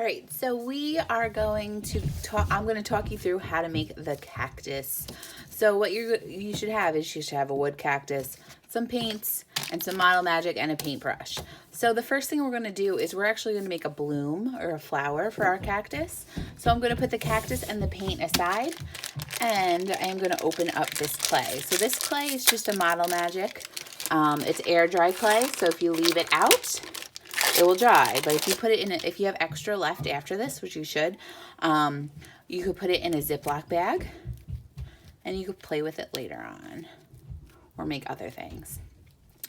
All right, so we are going to talk, I'm going to talk you through how to make the cactus. So what you should have is you should have a wood cactus, some paints, and some Model Magic and a paintbrush. So the first thing we're going to do is we're actually going to make a bloom or a flower for our cactus. So I'm going to put the cactus and the paint aside, and I am going to open up this clay. So this clay is just a Model Magic. It's air dry clay, so if you leave it out, it will dry. But if you put it in, if you have extra left after this, which you should, you could put it in a Ziploc bag, and you could play with it later on, or make other things.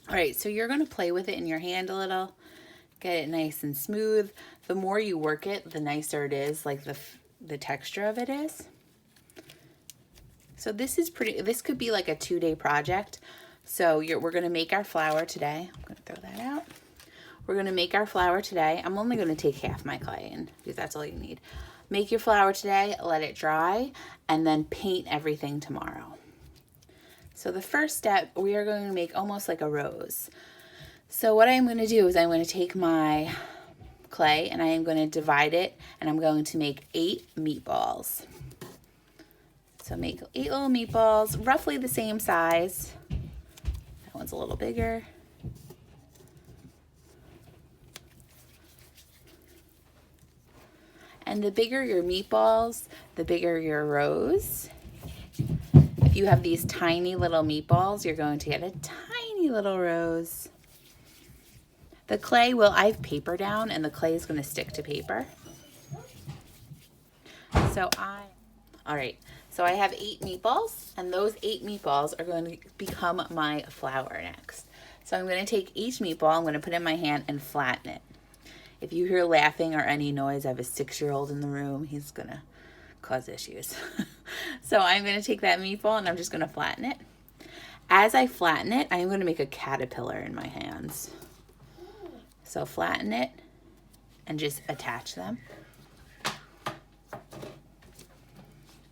All right, so you're going to play with it in your hand a little, get it nice and smooth. The more you work it, the nicer it is, like the texture of it is. So this is pretty. This could be like a 2-day project. So we're going to make our flower today. I'm going to throw that out. We're going to make our flower today. I'm only going to take half my clay in because that's all you need. Make your flower today, let it dry, and then paint everything tomorrow. So the first step, we are going to make almost like a rose. So what I'm going to do is I'm going to take my clay and I am going to divide it, and I'm going to make 8 meatballs. So make 8 little meatballs, roughly the same size. That one's a little bigger. And the bigger your meatballs, the bigger your rose. If you have these tiny little meatballs, you're going to get a tiny little rose. The clay I've paper down, and the clay is going to stick to paper. All right, so I have 8 meatballs, and those 8 meatballs are going to become my flower next. So I'm going to take each meatball, I'm going to put it in my hand and flatten it. If you hear laughing or any noise, I have a 6-year-old in the room. He's going to cause issues. So I'm going to take that meatball and I'm just going to flatten it. As I flatten it, I'm going to make a caterpillar in my hands. So flatten it and just attach them.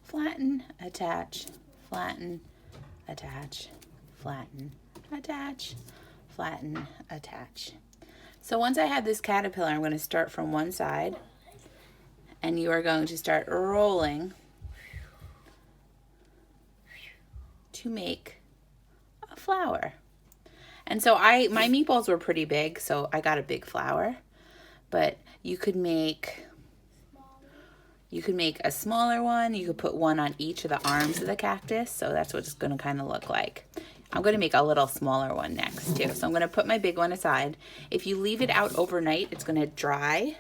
Flatten, attach, flatten, attach, flatten, attach, flatten, attach. So once I have this caterpillar, I'm going to start from one side, and you are going to start rolling to make a flower. And so my meatballs were pretty big, so I got a big flower. But you could make a smaller one. You could put one on each of the arms of the cactus. So that's what it's going to kind of look like. I'm going to make a little smaller one next too. So I'm going to put my big one aside. If you leave it out overnight, it's going to dry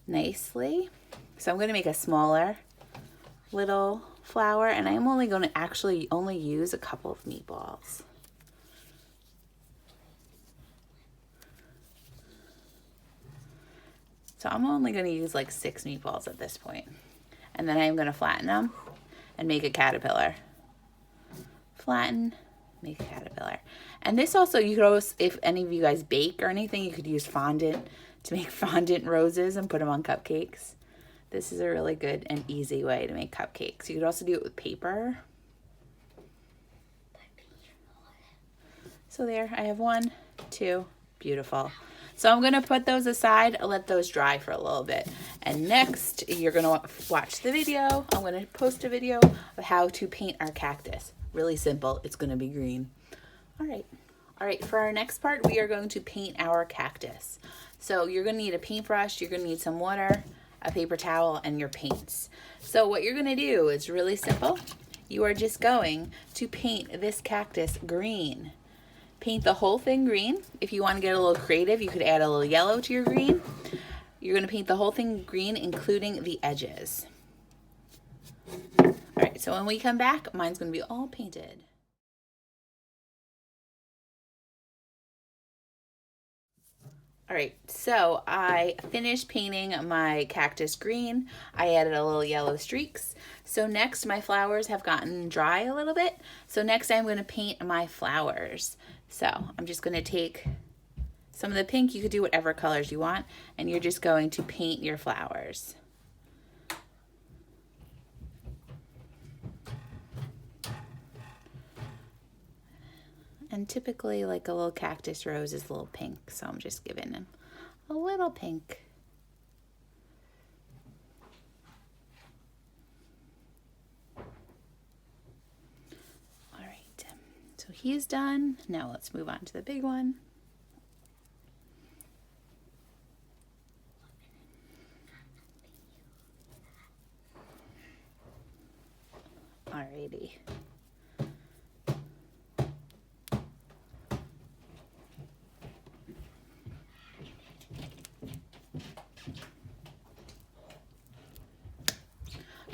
nicely. So I'm going to make a smaller little flower, and I'm only going to actually only use a couple of meatballs. So I'm only going to use like 6 meatballs at this point. And then I'm going to flatten them and make a caterpillar. Flatten, make a caterpillar. And this also, you could always, if any of you guys bake or anything, you could use fondant to make fondant roses and put them on cupcakes. This is a really good and easy way to make cupcakes. You could also do it with paper. So there, I have 1, 2, beautiful. So I'm going to put those aside and let those dry for a little bit. And next, you're going to watch the video. I'm going to post a video of how to paint our cactus. Really simple. It's going to be green. All right, for our next part, we are going to paint our cactus. So you're going to need a paintbrush, you're going to need some water, a paper towel, and your paints. So what you're going to do is really simple. You are just going to paint this cactus green. Paint the whole thing green. If you want to get a little creative, you could add a little yellow to your green. You're going to paint the whole thing green, including the edges. All right, so when we come back, mine's going to be all painted. All right, so I finished painting my cactus green. I added a little yellow streaks. So next, my flowers have gotten dry a little bit. So next I'm going to paint my flowers. So I'm just going to take some of the pink. You could do whatever colors you want, and you're just going to paint your flowers. And typically, like a little cactus rose is a little pink, so I'm just giving them a little pink. So he's done. Now let's move on to the big one. Alrighty.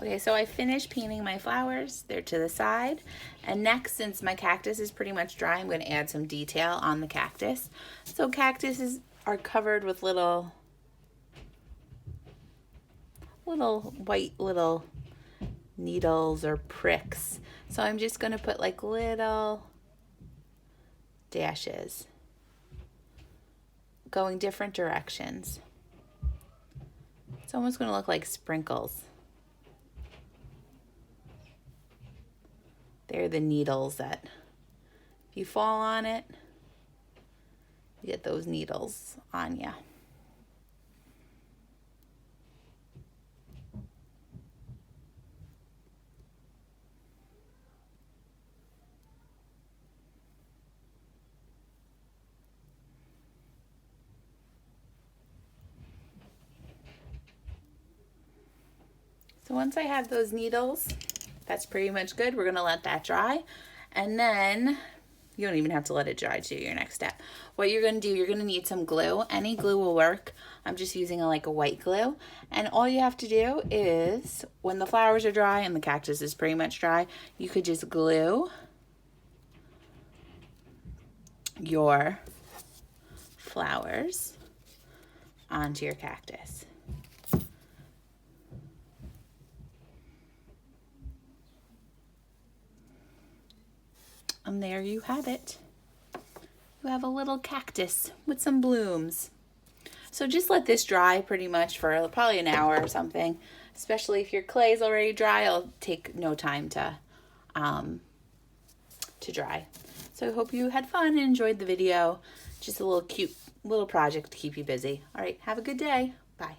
Okay, so I finished painting my flowers. They're to the side. And next, since my cactus is pretty much dry, I'm going to add some detail on the cactus. So cactuses are covered with little white little needles or pricks. So I'm just going to put like little dashes going different directions. It's almost going to look like sprinkles. They're the needles that, if you fall on it, you get those needles on you. So once I have those needles, that's pretty much good. We're gonna let that dry. And then, you don't even have to let it dry to your next step. What you're gonna do, you're gonna need some glue. Any glue will work. I'm just using like a white glue. And all you have to do is, when the flowers are dry and the cactus is pretty much dry, you could just glue your flowers onto your cactus. And there you have it. You have a little cactus with some blooms. So just let this dry pretty much for probably an hour or something. Especially if your clay is already dry, it'll take no time to dry. So I hope you had fun and enjoyed the video. Just a little cute little project to keep you busy. All right, have a good day. Bye.